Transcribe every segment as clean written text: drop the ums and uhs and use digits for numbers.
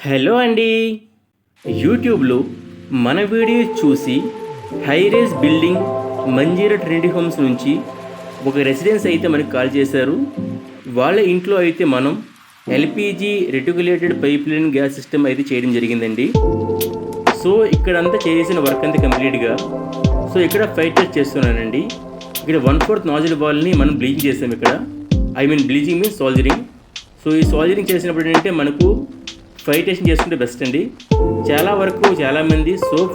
Hello అండి. యూట్యూబ్లో మన వీడియో చూసి high rise building Manjeera trendy homes నుంచి ఒక రెసిడెన్స్ అయితే మనకి కాల్ చేశారు. వాళ్ళ ఇంట్లో అయితే మనం LPG reticulated pipe line gas system అయితే చేయడం జరిగిందండి. సో ఇక్కడంతా చేసిన వర్క్ అంతా కంప్లీట్గా. సో ఇక్కడ ఫైట్ టెస్ట్ చేస్తున్నానండి. ఇక్కడ 1/4 నాజిల్ బాల్ని మనం బ్లీచింగ్ చేసాం. ఇక్కడ బ్లీచింగ్ మీన్స్ సోల్జరింగ్. సో ఈ సోల్జరింగ్ చేసినప్పుడు ఏంటంటే మనకు ఫైర్ టెస్టింగ్ చేసుకుంటే బెస్ట్ అండి. చాలామంది సోప్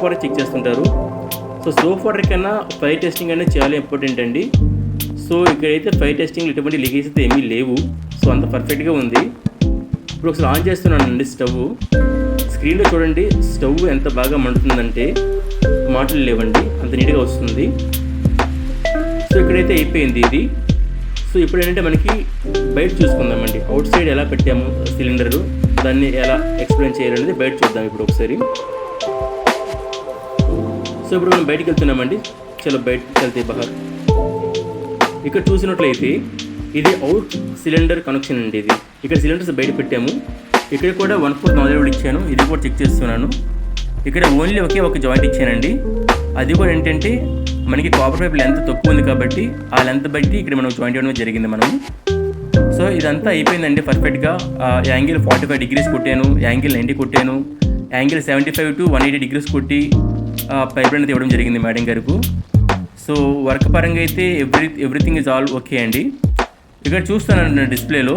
వాటర్ చెక్ చేస్తుంటారు. సో సోప్ వాటర్ కన్నా ఫైర్ టెస్టింగ్ అనేది చాలా ఇంపార్టెంట్ అండి. సో ఇక్కడైతే ఫైర్ టెస్టింగ్ ఎటువంటి లీకేజ్ అయితే ఏమీ లేవు. సో అంత పర్ఫెక్ట్గా ఉంది. ఇప్పుడు ఒకసారి ఆన్ చేస్తున్నానండి స్టవ్. స్క్రీన్లో చూడండి స్టవ్ ఎంత బాగా మండుతుందంటే మాటలు లేవండి, అంత నీట్గా వస్తుంది. సో ఇక్కడైతే అయిపోయింది ఇది. సో ఇప్పుడు ఏంటంటే మనకి బయట చూసుకుందామండి. అవుట్ సైడ్ ఎలా పెట్టాము సిలిండరు, దాన్ని ఎలా ఎక్స్ప్లెయిన్ చేయాలనేది బయట చూద్దాం ఇప్పుడు ఒకసారి. సో ఇప్పుడు మనం బయటికి వెళ్తున్నామండి. చలో బయటకు వెళ్తే బహార్. ఇక్కడ చూసినట్లయితే ఇది అవుట్ సిలిండర్ కనెక్షన్ అండి. ఇది ఇక్కడ సిలిండర్స్ బయట పెట్టాము. ఇక్కడ కూడా 1/4 నాజిల్ ఇచ్చాను. ఇది కూడా చెక్ చేస్తున్నాను. ఇక్కడ ఓన్లీ ఒక జాయింట్ ఇచ్చానండి. అది కూడా ఏంటంటే మనకి కాపర్ పైప్ లెంత్ తక్కువ ఉంది కాబట్టి ఆ లెంత్ బట్టి ఇక్కడ మనం జాయింట్ ఇవ్వడం జరిగింది మనము. సో ఇదంతా అయిపోయిందండి పర్ఫెక్ట్గా. యాంగిల్ 45 డిగ్రీస్ కొట్టాను, యాంగిల్ 90 కొట్టాను, యాంగిల్ 75 to 180 డిగ్రీస్ కొట్టి పైప్ లైన్ ఇవ్వడం జరిగింది మేడం గారికి. సో వర్క్ పరంగా అయితే ఎవ్రీథింగ్ ఈజ్ ఆల్ ఓకే అండి. ఇక్కడ చూస్తాను డిస్ప్లేలో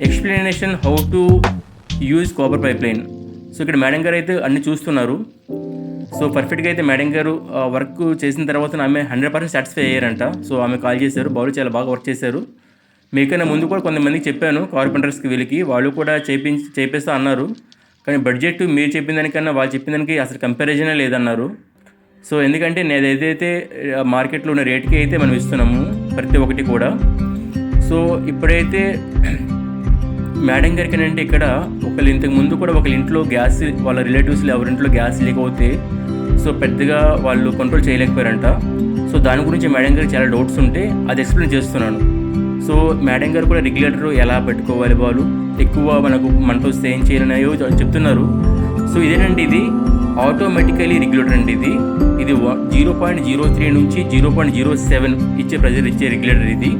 explanation how to use copper pipe line. So ఇక్కడ మేడం గారు అయితే అన్ని చూస్తున్నారు. సో పర్ఫెక్ట్గా అయితే మేడం గారు వర్క్ చేసిన తర్వాత ఆమె 100% సాటిస్ఫై అయ్యారంట. సో ఆమె కాల్ చేశారు, బాలు చాలా బాగా వర్క్ చేశారు. మీకైనా ముందు కూడా కొంతమందికి చెప్పాను కార్పెంటర్స్కి, వీళ్ళకి వాళ్ళు కూడా చేపిస్తా అన్నారు. కానీ బడ్జెట్ మీరు చెప్పిన దానికన్నా వాళ్ళు చెప్పిన దానికి అసలు కంపారిజనే లేదన్నారు. సో ఎందుకంటే నేను ఏదైతే మార్కెట్లో ఉన్న రేట్కి అయితే మనం ఇస్తున్నాము ప్రతి ఒక్కటి కూడా. సో ఇప్పుడైతే మేడం గారికి ఏంటంటే ఇక్కడ ఇంతకు ముందు కూడా ఒకళ్ళ ఇంట్లో గ్యాస్, వాళ్ళ రిలేటివ్స్లో ఎవరింట్లో గ్యాస్ లీక్ అవుతే సో పెద్దగా వాళ్ళు కంట్రోల్ చేయలేకపోయారంట. సో దాని గురించి మేడం గారికి చాలా డౌట్స్ ఉంటే అది ఎక్స్ప్లెయిన్ చేస్తున్నాను. సో మేడం గారు కూడా రెగ్యులేటర్ ఎలా పెట్టుకోవాలి, వాళ్ళు ఎక్కువ మనకు మంట వస్తే ఏం చేయాలనేవి చెప్తున్నారు. సో ఇదేనండి, ఇది ఆటోమేటికలీ రెగ్యులేటర్ అండి. ఇది 0.03 నుంచి 0.07 ఇచ్చే ప్రెజర్ ఇచ్చే రెగ్యులేటర్ ఇది.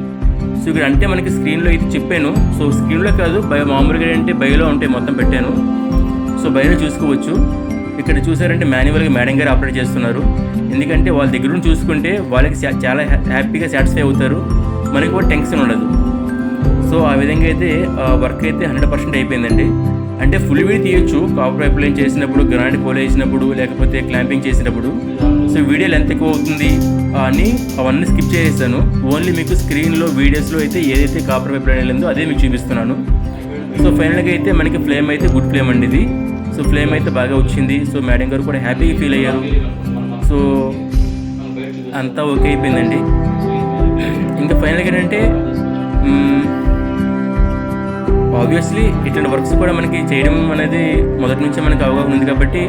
సో ఇక్కడ అంటే మనకి స్క్రీన్లో ఇది చెప్పాను. సో స్క్రీన్లో కాదు, మామూలుగా అంటే బయోలో ఉంటాయి, మొత్తం పెట్టాను. సో బయోలో చూసుకోవచ్చు. ఇక్కడ చూసారంటే మాన్యువల్గా మేడం గారు ఆపరేట్ చేస్తున్నారు. ఎందుకంటే వాళ్ళ దగ్గర నుంచి చూసుకుంటే వాళ్ళకి చాలా హ్యాపీగా సాటిస్ఫై అవుతారు, మనకి కూడా టెన్షన్ ఉండదు. సో ఆ విధంగా అయితే వర్క్ అయితే 100% అయిపోయిందండి. అంటే ఫుల్ వీడియో తీయొచ్చు కాపర్ పైప్ లైన్ చేసినప్పుడు, గ్రానైట్ పోల్ వేసినప్పుడు, లేకపోతే క్లాంపింగ్ చేసినప్పుడు. సో వీడియో లెంత్ ఎక్కువ అవుతుంది అని అవన్నీ స్కిప్ చేసేసాను. ఓన్లీ మీకు స్క్రీన్లో వీడియోస్లో అయితే ఏదైతే కాపర్ పైప్ లైన్ ఉందో అదే మీకు చూపిస్తున్నాను. సో ఫైనల్గా అయితే మనకి ఫ్లేమ్ అయితే గుడ్ ఫ్లేమ్ అండి ఇది. సో ఫ్లేమ్ అయితే బాగా వచ్చింది. సో మేడం గారు కూడా హ్యాపీగా ఫీల్ అయ్యారు. సో అంతా ఓకే అయిపోయిందండి. ఇంకా ఫైనల్గా ఏంటంటే ఆబ్వియస్లీ ఇట్లాంటి వర్క్స్ కూడా మనకి చేయడం అనేది మొదటి నుంచే మనకి అవగాహన ఉంది కాబట్టి